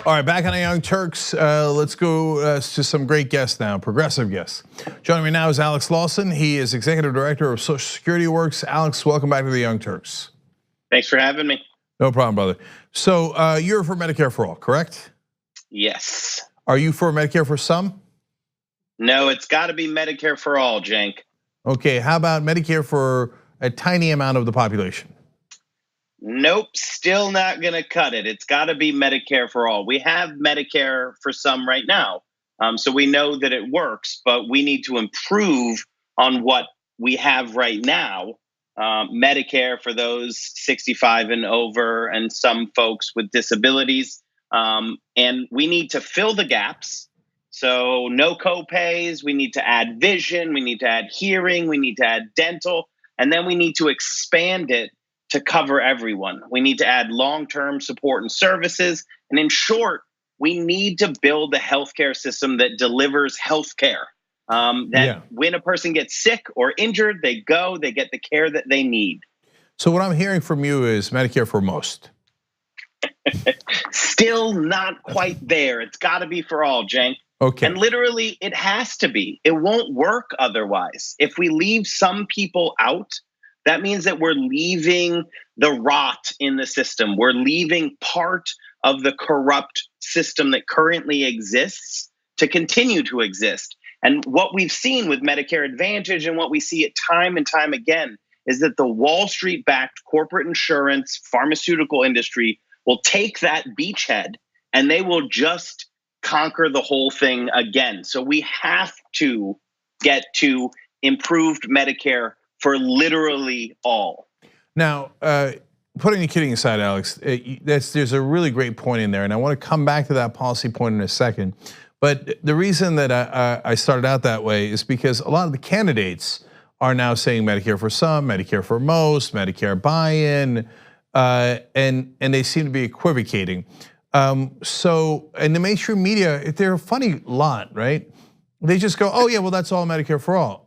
All right, back on the Young Turks. Let's go to some great guests now, progressive guests. Joining me now is Alex Lawson. He is Executive Director of Social Security Works. Alex, welcome back to the Young Turks. Thanks for having me. No problem, brother. So you're for Medicare for all, correct? Yes. Are you for Medicare for some? No, it's got to be Medicare for all, Cenk. Okay, how about Medicare for a tiny amount of the population? Nope, still not going to cut it. It's got to be Medicare for all. We have Medicare for some right now, so we know that it works, but we need to improve on what we have right now. Medicare for those 65 and over and some folks with disabilities. And we need to fill the gaps. So no co-pays, we need to add vision, we need to add hearing, we need to add dental, and then we need to expand it to cover everyone. We need to add long-term support and services. And in short, we need to build a healthcare system that delivers healthcare. When a person gets sick or injured, they get the care that they need. So what I'm hearing from you is Medicare for most. Still not quite there. It's got to be for all, Cenk. Okay. And literally, it has to be. It won't work otherwise. If we leave some people out, that means that we're leaving the rot in the system. We're leaving part of the corrupt system that currently exists to continue to exist. And what we've seen with Medicare Advantage and what we see it time and time again is that the Wall Street-backed corporate insurance pharmaceutical industry will take that beachhead and they will just conquer the whole thing again. So we have to get to improved Medicare for literally all. Now, putting the kidding aside, Alex, there's a really great point in there, and I want to come back to that policy point in a second. But the reason that I started out that way is because a lot of the candidates are now saying Medicare for some, Medicare for most, Medicare buy-in, and they seem to be equivocating. So in the mainstream media, they're a funny lot, right? They just go, oh yeah, well that's all Medicare for all.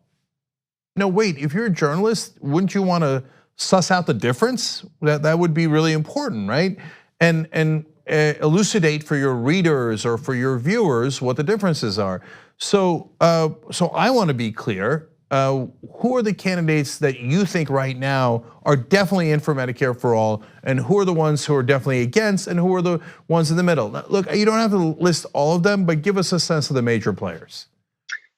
No, wait, if you're a journalist, wouldn't you want to suss out the difference? That would be really important, right? And elucidate for your readers or for your viewers what the differences are. So I want to be clear. Who are the candidates that you think right now are definitely in for Medicare for all, and who are the ones who are definitely against, and who are the ones in the middle? Now, look, you don't have to list all of them, but give us a sense of the major players.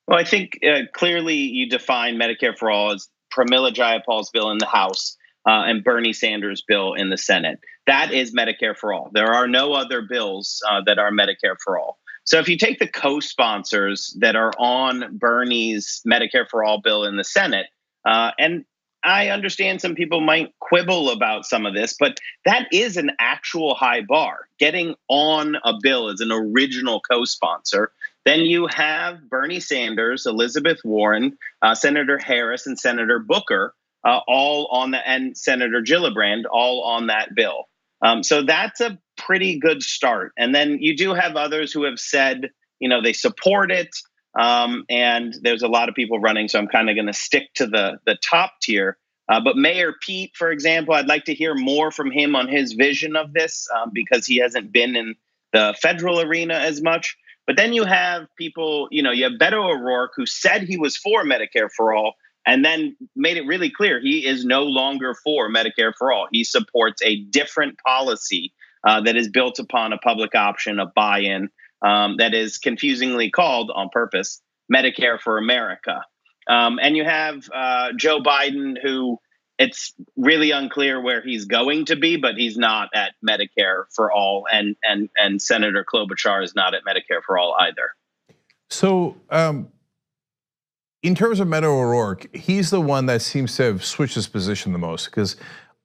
Well, I think clearly you define Medicare for all as Pramila Jayapal's bill in the House and Bernie Sanders' bill in the Senate. That is Medicare for all. There are no other bills that are Medicare for all. So if you take the co-sponsors that are on Bernie's Medicare for all bill in the Senate, and I understand some people might quibble about some of this, but that is an actual high bar. Getting on a bill as an original co-sponsor. Then you have Bernie Sanders, Elizabeth Warren, Senator Harris, and Senator Booker, all on the, and Senator Gillibrand, all on that bill. So that's a pretty good start. And then you do have others who have said, they support it. And there's a lot of people running, so I'm kind of going to stick to the top tier. But Mayor Pete, for example, I'd like to hear more from him on his vision of this because he hasn't been in the federal arena as much. But then you have people, you have Beto O'Rourke, who said he was for Medicare for all, and then made it really clear he is no longer for Medicare for all. He supports a different policy that is built upon a public option, a buy-in, that is confusingly called, on purpose, Medicare for America. And you have Joe Biden, who it's really unclear where he's going to be, but he's not at Medicare for all, and Senator Klobuchar is not at Medicare for all either. So in terms of Beto O'Rourke, he's the one that seems to have switched his position the most, because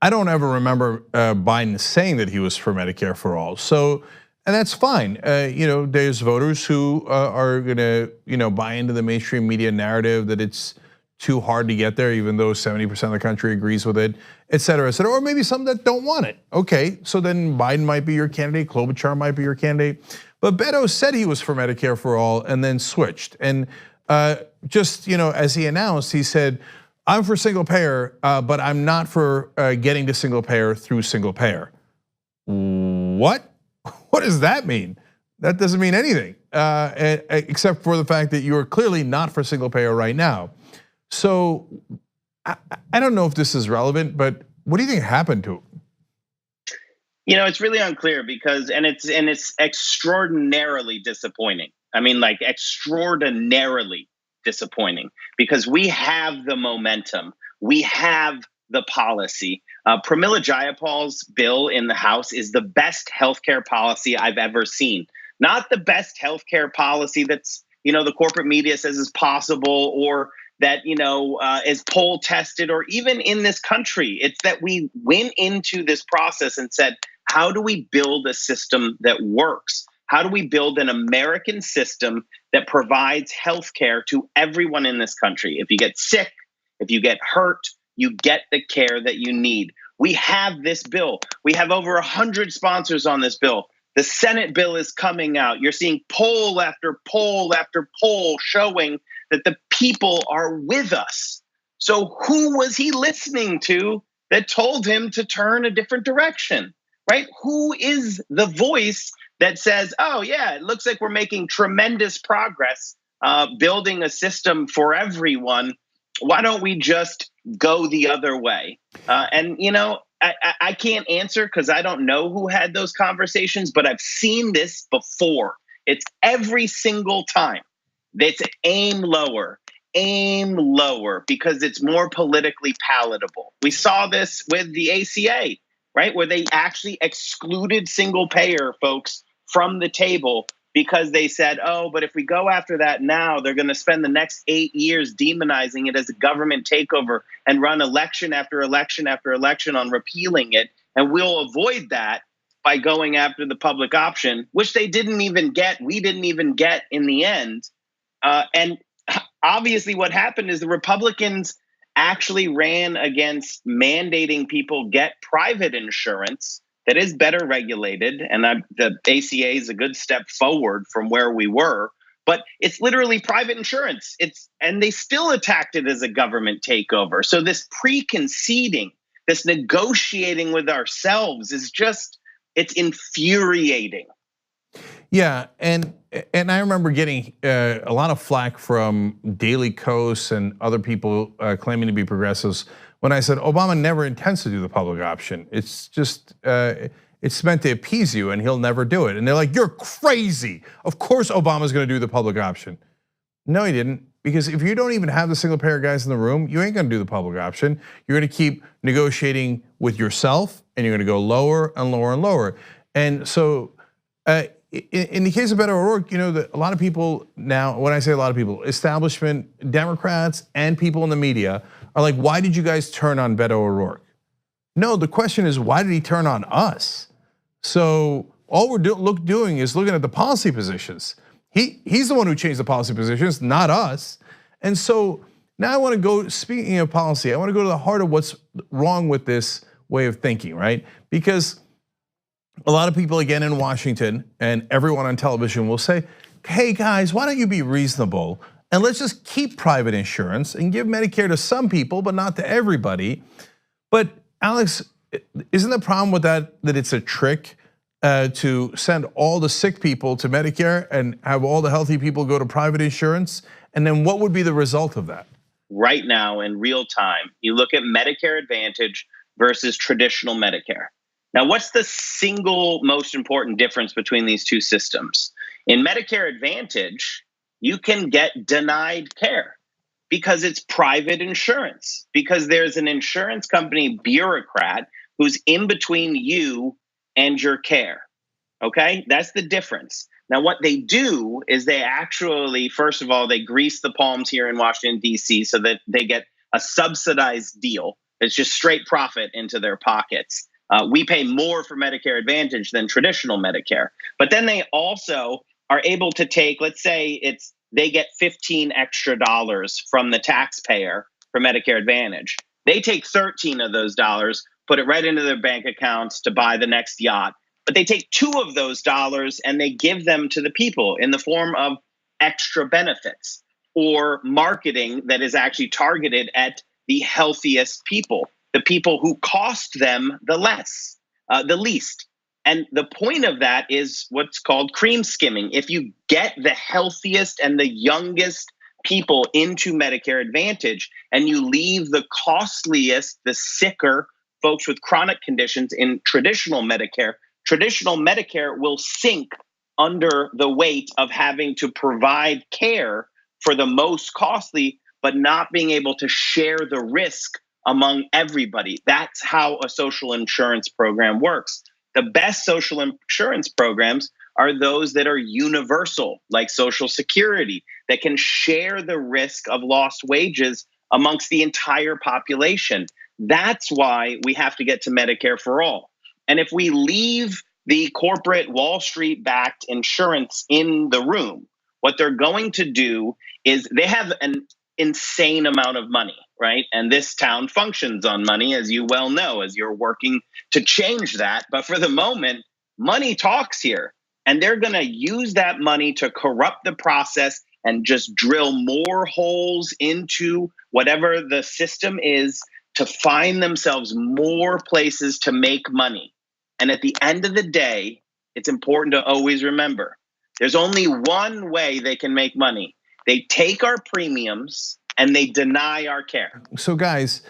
I don't ever remember Biden saying that he was for Medicare for all. So, and that's fine. There's voters who are gonna, buy into the mainstream media narrative that it's too hard to get there, even though 70% of the country agrees with it, et cetera, et cetera. Or maybe some that don't want it. Okay, so then Biden might be your candidate, Klobuchar might be your candidate. But Beto said he was for Medicare for all and then switched. And just, as he announced, he said, I'm for single payer, but I'm not for getting to single payer through single payer. What? What does that mean? That doesn't mean anything, except for the fact that you are clearly not for single payer right now. So I don't know if this is relevant, but what do you think happened to him? It's really unclear because, and it's extraordinarily disappointing. I mean, like extraordinarily disappointing because we have the momentum, we have the policy. Pramila Jayapal's bill in the House is the best healthcare policy I've ever seen. Not the best healthcare policy that's the corporate media says is possible or that is poll tested or even in this country. It's that we went into this process and said, how do we build a system that works? How do we build an American system that provides health care to everyone in this country? If you get sick, if you get hurt, you get the care that you need. We have this bill. We have over 100 sponsors on this bill. The Senate bill is coming out. You're seeing poll after poll after poll showing that the people are with us. So who was he listening to that told him to turn a different direction? Right? Who is the voice that says, oh yeah, it looks like we're making tremendous progress building a system for everyone. Why don't we just go the other way? I can't answer because I don't know who had those conversations, but I've seen this before. It's every single time. It's aim lower because it's more politically palatable. We saw this with the ACA. Right, where they actually excluded single payer folks from the table because they said, oh, but if we go after that now, they're going to spend the next 8 years demonizing it as a government takeover and run election after election after election on repealing it. And we'll avoid that by going after the public option, which they didn't even get. We didn't even get in the end. And obviously what happened is the Republicans actually ran against mandating people get private insurance that is better regulated. And the ACA is a good step forward from where we were, but it's literally private insurance. And they still attacked it as a government takeover. So this pre-conceding, this negotiating with ourselves is it's infuriating. Yeah, and I remember getting a lot of flack from Daily Kos and other people claiming to be progressives when I said Obama never intends to do the public option. It's just it's meant to appease you, and he'll never do it. And they're like, "You're crazy! Of course Obama's going to do the public option." No, he didn't, because if you don't even have the single payer guys in the room, you ain't going to do the public option. You're going to keep negotiating with yourself, and you're going to go lower and lower and lower. And so. In the case of Beto O'Rourke, a lot of people now, when I say a lot of people, establishment, Democrats, and people in the media are like, why did you guys turn on Beto O'Rourke? No, the question is, why did he turn on us? So all we're doing is looking at the policy positions. He's the one who changed the policy positions, not us. And so now I want to go, speaking of policy, I want to go to the heart of what's wrong with this way of thinking, right? Because a lot of people, again, in Washington and everyone on television will say, hey guys, why don't you be reasonable and let's just keep private insurance and give Medicare to some people, but not to everybody. But Alex, isn't the problem with that it's a trick to send all the sick people to Medicare and have all the healthy people go to private insurance? And then what would be the result of that? Right now, in real time, you look at Medicare Advantage versus traditional Medicare. Now, what's the single most important difference between these two systems? In Medicare Advantage, you can get denied care because it's private insurance, because there's an insurance company bureaucrat who's in between you and your care, okay? That's the difference. Now, what they do is they actually, first of all, they grease the palms here in Washington, D.C. so that they get a subsidized deal. It's just straight profit into their pockets. We pay more for Medicare Advantage than traditional Medicare. But then they also are able to take, let's say they get $15 extra from the taxpayer for Medicare Advantage. They take 13 of those dollars, put it right into their bank accounts to buy the next yacht. But they take 2 of those dollars and they give them to the people in the form of extra benefits or marketing that is actually targeted at the healthiest people, the people who cost them the least. And the point of that is what's called cream skimming. If you get the healthiest and the youngest people into Medicare Advantage and you leave the costliest, the sicker folks with chronic conditions in traditional Medicare will sink under the weight of having to provide care for the most costly, but not being able to share the risk among everybody. That's how a social insurance program works. The best social insurance programs are those that are universal, like Social Security, that can share the risk of lost wages amongst the entire population. That's why we have to get to Medicare for all. And if we leave the corporate Wall Street backed insurance in the room, what they're going to do is they have an insane amount of money, right? And this town functions on money, as you well know, as you're working to change that. But for the moment, money talks here. And they're going to use that money to corrupt the process and just drill more holes into whatever the system is to find themselves more places to make money. And at the end of the day, it's important to always remember, there's only one way they can make money. They take our premiums and they deny our care. So guys,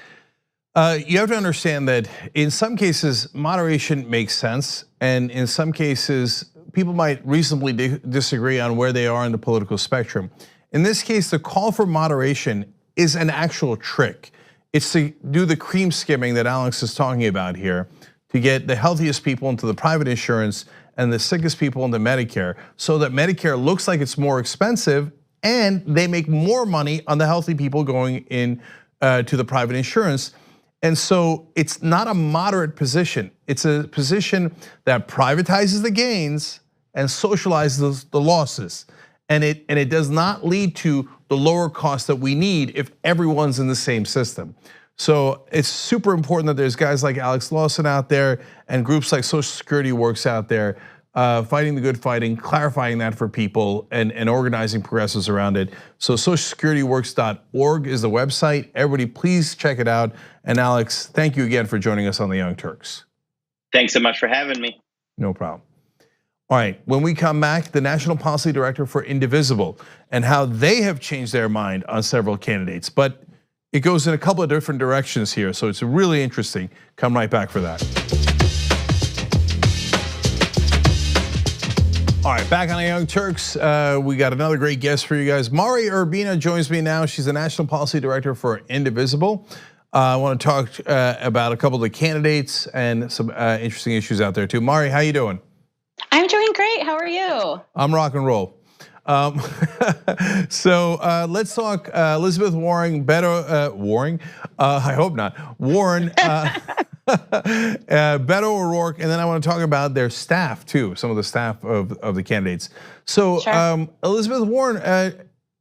you have to understand that in some cases, moderation makes sense. And in some cases, people might reasonably disagree on where they are in the political spectrum. In this case, the call for moderation is an actual trick. It's to do the cream skimming that Alex is talking about here, to get the healthiest people into the private insurance and the sickest people into Medicare, so that Medicare looks like it's more expensive and they make more money on the healthy people going in to the private insurance. And so it's not a moderate position. It's a position that privatizes the gains and socializes the losses. And it does not lead to the lower cost that we need if everyone's in the same system. So it's super important that there's guys like Alex Lawson out there and groups like Social Security Works out there fighting the good fighting, clarifying that for people and organizing progressives around it. So socialsecurityworks.org is the website. Everybody please check it out. And Alex, thank you again for joining us on the Young Turks. Thanks so much for having me. No problem. All right, when we come back, the National Policy Director for Indivisible and how they have changed their mind on several candidates. But it goes in a couple of different directions here, so it's really interesting. Come right back for that. All right, back on the Young Turks, we got another great guest for you guys. Mari Urbina joins me now. She's the National Policy Director for Indivisible. I want to talk about a couple of the candidates and some interesting issues out there too. Mari, how you doing? I'm doing great. How are you? I'm rock and roll. So let's talk Elizabeth Warren, Warren. I hope not. Warren, Beto O'Rourke, and then I want to talk about their staff too. Some of the staff of the candidates. So sure. Elizabeth Warren,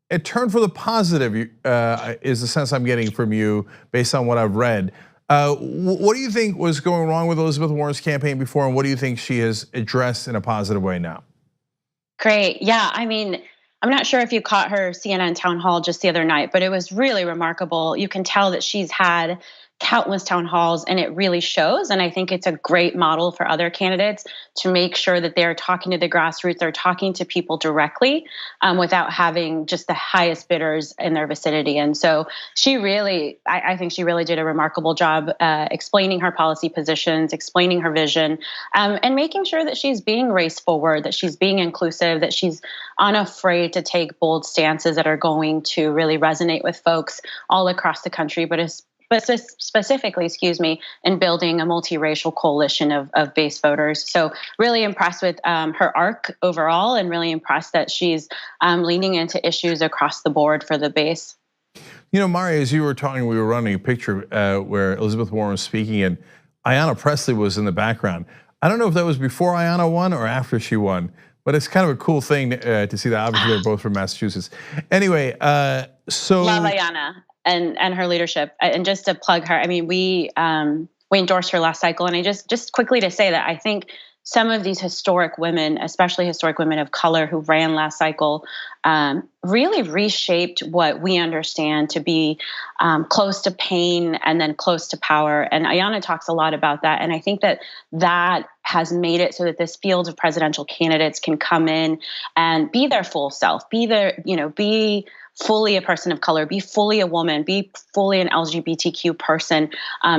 it turned for the positive is the sense I'm getting from you based on what I've read. What do you think was going wrong with Elizabeth Warren's campaign before, and what do you think she has addressed in a positive way now? Great. Yeah, I mean, I'm not sure if you caught her CNN town hall just the other night, but it was really remarkable. You can tell that she's had countless town halls and it really shows. And I think it's a great model for other candidates to make sure that they're talking to the grassroots, they're talking to people directly without having just the highest bidders in their vicinity. And so she really, I think she really did a remarkable job explaining her policy positions, explaining her vision, and making sure that she's being race forward, that she's being inclusive, that she's unafraid to take bold stances that are going to really resonate with folks all across the country, but specifically, in building a multiracial coalition of base voters. So really impressed with her arc overall, and really impressed that she's leaning into issues across the board for the base. You know, Mari, as you were talking, we were running a picture where Elizabeth Warren was speaking and Ayanna Pressley was in the background. I don't know if that was before Ayanna won or after she won, but it's kind of a cool thing to see that. Obviously, they're both from Massachusetts. Anyway, so love Ayanna and her leadership. And just to plug her, I mean, we endorsed her last cycle, and I just quickly to say that I think some of these historic women, especially historic women of color who ran last cycle, really reshaped what we understand to be close to pain and then close to power. And Ayanna talks a lot about that. And I think that has made it so that this field of presidential candidates can come in and be their full self, be fully a person of color, be fully a woman, be fully an LGBTQ person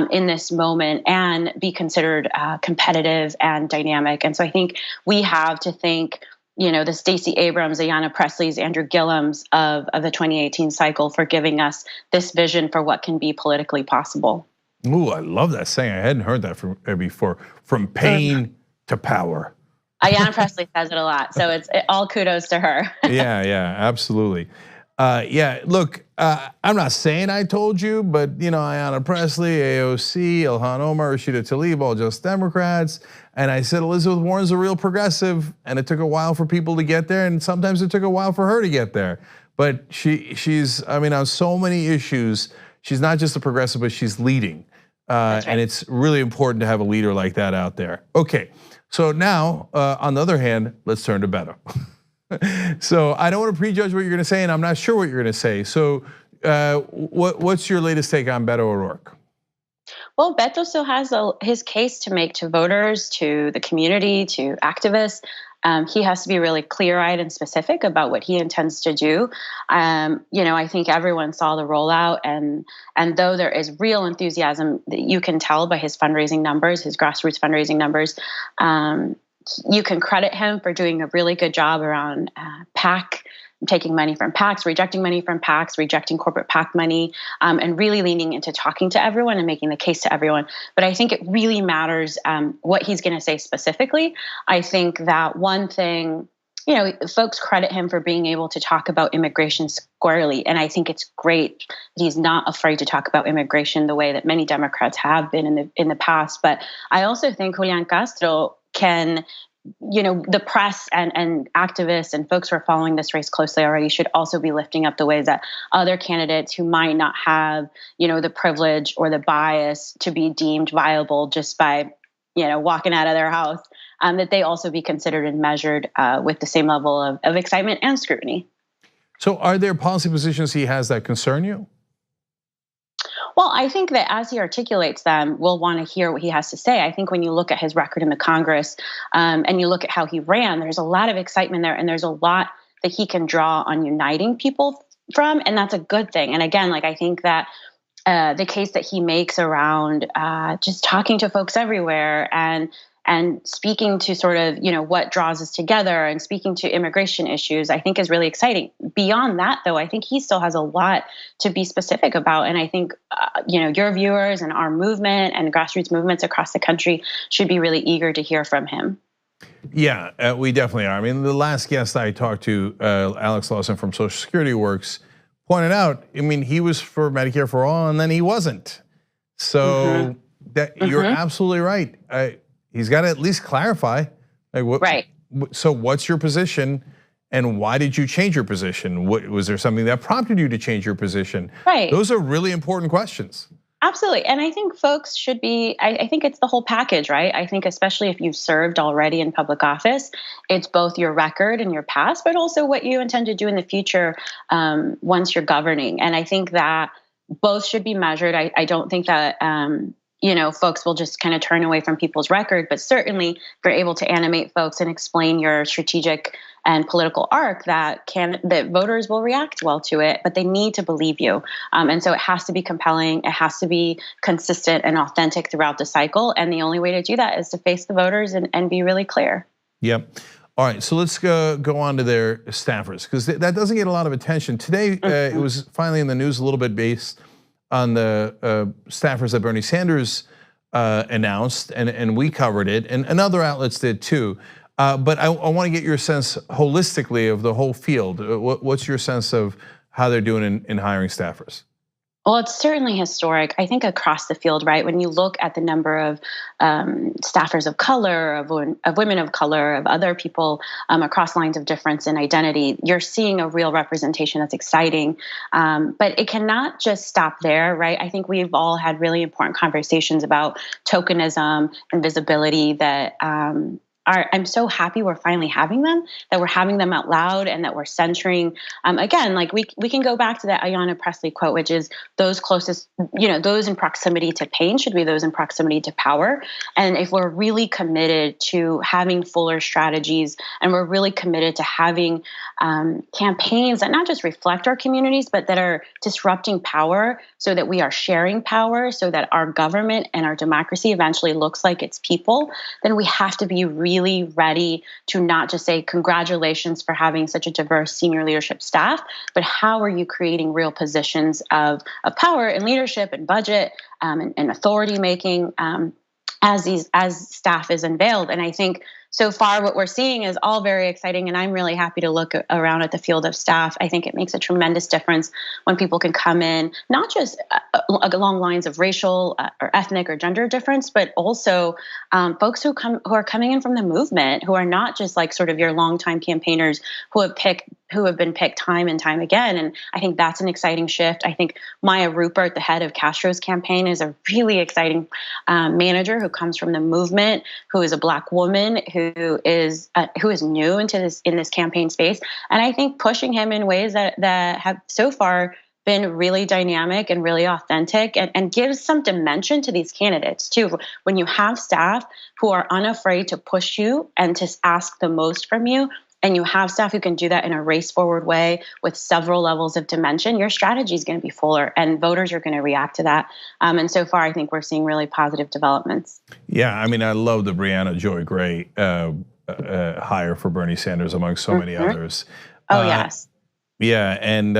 in this moment, and be considered competitive and dynamic. And so I think we have to thank, the Stacey Abrams, Ayanna Presley's, Andrew Gillum's of the 2018 cycle for giving us this vision for what can be politically possible. Ooh, I love that saying. I hadn't heard that before. From pain to power. Ayanna Presley says it a lot, so it's all kudos to her. Yeah, absolutely. Look, I'm not saying I told you, but Ayanna Presley, AOC, Ilhan Omar, Rashida Tlaib, all just Democrats. And I said Elizabeth Warren's a real progressive, and it took a while for people to get there, and sometimes it took a while for her to get there. But she's on so many issues, she's not just a progressive, but she's leading. Right. And it's really important to have a leader like that out there. Okay, so now, on the other hand, let's turn to Beto. So I don't want to prejudge what you're going to say, and I'm not sure what you're going to say. So what's your latest take on Beto O'Rourke? Well, Beto still has his case to make to voters, to the community, to activists. He has to be really clear-eyed and specific about what he intends to do. I think everyone saw the rollout, and though there is real enthusiasm that you can tell by his fundraising numbers, his grassroots fundraising numbers, you can credit him for doing a really good job around PAC, taking money from PACs, rejecting money from PACs, rejecting corporate PAC money, and really leaning into talking to everyone and making the case to everyone. But I think it really matters what he's going to say specifically. I think that one thing, folks credit him for being able to talk about immigration squarely. And I think it's great that he's not afraid to talk about immigration the way that many Democrats have been in the past. But I also think Julian Castro can, the press and activists and folks who are following this race closely already should also be lifting up the ways that other candidates who might not have, the privilege or the bias to be deemed viable just by, walking out of their house, that they also be considered and measured with the same level of excitement and scrutiny. So are there policy positions he has that concern you? Well, I think that as he articulates them, we'll want to hear what he has to say. I think when you look at his record in the Congress and you look at how he ran, there's a lot of excitement there, and there's a lot that he can draw on uniting people from, and that's a good thing. And again, I think that the case that he makes around just talking to folks everywhere and speaking to sort of, what draws us together and speaking to immigration issues, I think is really exciting. Beyond that, though, I think he still has a lot to be specific about. And I think, your viewers and our movement and grassroots movements across the country should be really eager to hear from him. Yeah, we definitely are. The last guest I talked to, Alex Lawson from Social Security Works, pointed out, he was for Medicare for all and then he wasn't. So you're absolutely right. He's got to at least clarify. Right. So what's your position and why did you change your position? Was there something that prompted you to change your position? Right. Those are really important questions. Absolutely. And I think folks should be, I think it's the whole package, right? I think especially if you've served already in public office, it's both your record and your past, but also what you intend to do in the future once you're governing. And I think that both should be measured. I don't think that folks will just kind of turn away from people's record, but certainly if you're able to animate folks and explain your strategic and political arc, that voters will react well to it, but they need to believe you. And so it has to be compelling, it has to be consistent and authentic throughout the cycle. And the only way to do that is to face the voters and be really clear. Yep. All right, so let's go on to their staffers, because that doesn't get a lot of attention. Today, it was finally in the news a little bit based on the staffers that Bernie Sanders announced, and we covered it, and other outlets did too. But I want to get your sense holistically of the whole field. What's your sense of how they're doing in hiring staffers? Well, it's certainly historic, I think, across the field, right? When you look at the number of staffers of color, of women of color, of other people across lines of difference in identity, you're seeing a real representation that's exciting. But it cannot just stop there, right? I think we've all had really important conversations about tokenism and visibility that I'm so happy we're finally having them, that we're having them out loud, and that we're centering. Again, like we can go back to that Ayanna Pressley quote, which is those closest, those in proximity to pain should be those in proximity to power. And if we're really committed to having fuller strategies, and we're really committed to having campaigns that not just reflect our communities, but that are disrupting power, so that we are sharing power, so that our government and our democracy eventually looks like its people, then we have to be really ready to not just say congratulations for having such a diverse senior leadership staff, but how are you creating real positions of power and leadership and budget and authority making as staff is unveiled. And I think so far what we're seeing is all very exciting, and I'm really happy to look around at the field of staff. I think it makes a tremendous difference when people can come in, not just along lines of racial or ethnic or gender difference, but also folks who are coming in from the movement, who are not just like sort of your longtime campaigners who have been picked time and time again. And I think that's an exciting shift. I think Maya Rupert, the head of Castro's campaign, is a really exciting manager who comes from the movement, who is a Black woman, who is new into this campaign space. And I think pushing him in ways that have so far been really dynamic and really authentic, and gives some dimension to these candidates too. When you have staff who are unafraid to push you and to ask the most from you, and you have staff who can do that in a race forward way with several levels of dimension, your strategy is going to be fuller, and voters are going to react to that. And so far, I think we're seeing really positive developments. Yeah, I mean, I love the Brianna Joy Gray hire for Bernie Sanders, among so many others. Oh, yes. Yeah, and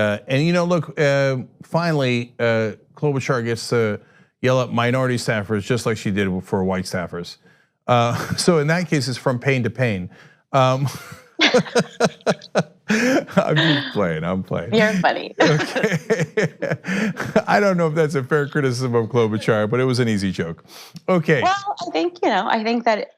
look, finally, Klobuchar gets to yell at minority staffers just like she did for white staffers. So in that case, it's from pain to pain. I'm just playing. I'm playing. You're funny. Okay. I don't know if that's a fair criticism of Klobuchar, but it was an easy joke. Okay. Well, I think that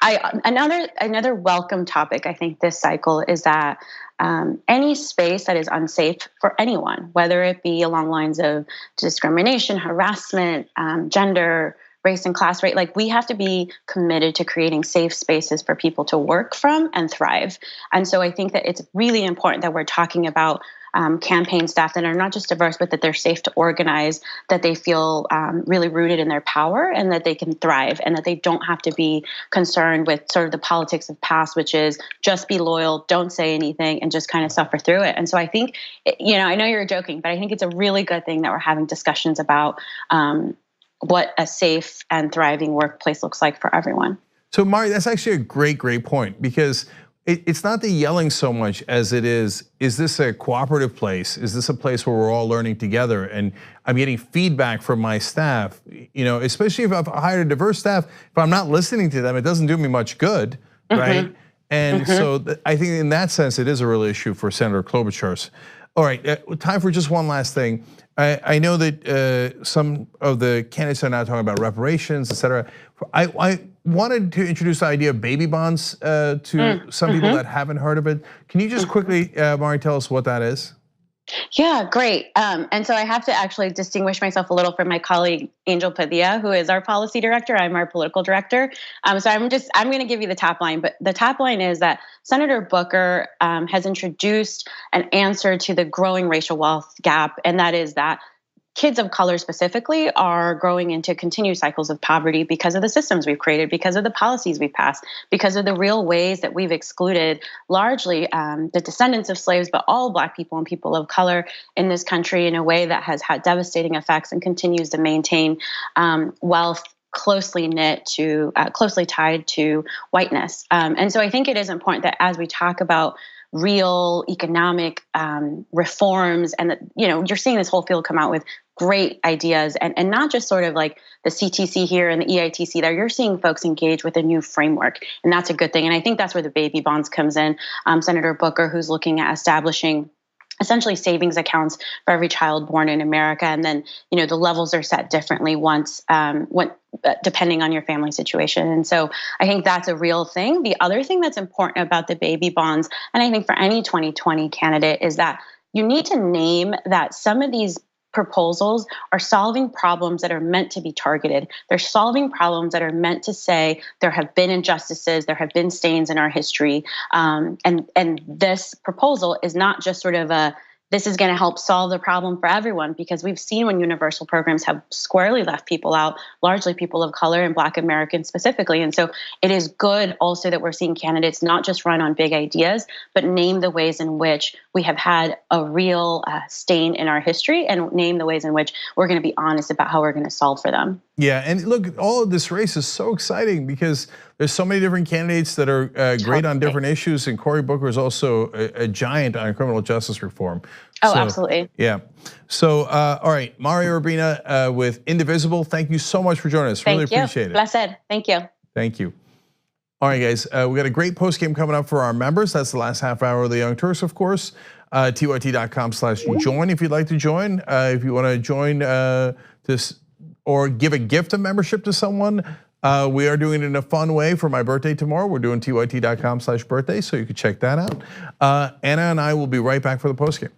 another welcome topic, I think, this cycle is that any space that is unsafe for anyone, whether it be along lines of discrimination, harassment, gender, race and class, right? Like, we have to be committed to creating safe spaces for people to work from and thrive. And so I think that it's really important that we're talking about campaign staff that are not just diverse, but that they're safe to organize, that they feel really rooted in their power, and that they can thrive, and that they don't have to be concerned with sort of the politics of past, which is just be loyal, don't say anything, and just kind of suffer through it. And so I think, I know you're joking, but I think it's a really good thing that we're having discussions about what a safe and thriving workplace looks like for everyone. So Mari, that's actually a great point, because it's not the yelling so much as it is this a cooperative place? Is this a place where we're all learning together? And I'm getting feedback from my staff, especially if I've hired a diverse staff, if I'm not listening to them, it doesn't do me much good, right? And so I think in that sense, it is a real issue for Senator Klobuchar's. All right, time for just one last thing. I know that some of the candidates are now talking about reparations, et cetera. I wanted to introduce the idea of baby bonds to some people that haven't heard of it. Can you just quickly, Mari, tell us what that is? Yeah, great. And so I have to actually distinguish myself a little from my colleague, Angel Padilla, who is our policy director. I'm our political director. So I'm going to give you the top line, but the top line is that Senator Booker has introduced an answer to the growing racial wealth gap, and that is that kids of color specifically are growing into continued cycles of poverty because of the systems we've created, because of the policies we've passed, because of the real ways that we've excluded largely the descendants of slaves, but all Black people and people of color in this country in a way that has had devastating effects and continues to maintain wealth closely tied to whiteness. And so I think it is important that as we talk about real economic reforms, and that you're seeing this whole field come out with great ideas, and not just sort of like the CTC here and the EITC there. You're seeing folks engage with a new framework, and that's a good thing. And I think that's where the baby bonds comes in. Senator Booker, who's looking at establishing essentially savings accounts for every child born in America, and then the levels are set differently depending on your family situation. And so I think that's a real thing. The other thing that's important about the baby bonds, and I think for any 2020 candidate, is that you need to name that some of these proposals are solving problems that are meant to be targeted. They're solving problems that are meant to say there have been injustices, there have been stains in our history, and this proposal is not just sort of this is going to help solve the problem for everyone, because we've seen when universal programs have squarely left people out, largely people of color and Black Americans specifically. And so it is good also that we're seeing candidates not just run on big ideas, but name the ways in which we have had a real stain in our history, and name the ways in which we're going to be honest about how we're going to solve for them. Yeah, and look, all of this race is so exciting because there's so many different candidates that are great on different issues, and Cory Booker is also a giant on criminal justice reform. Oh, absolutely. Yeah. So, all right, Mario Urbina with Indivisible, thank you so much for joining us. Really appreciate it. Blessed. Thank you. Thank you. All right, guys, we got a great post game coming up for our members. That's the last half hour of the Young Turks, of course. tyt.com/join if you'd like to join. If you want to join this or give a gift of membership to someone, we are doing it in a fun way for my birthday tomorrow. We're doing tyt.com/birthday, so you can check that out. Anna and I will be right back for the post game.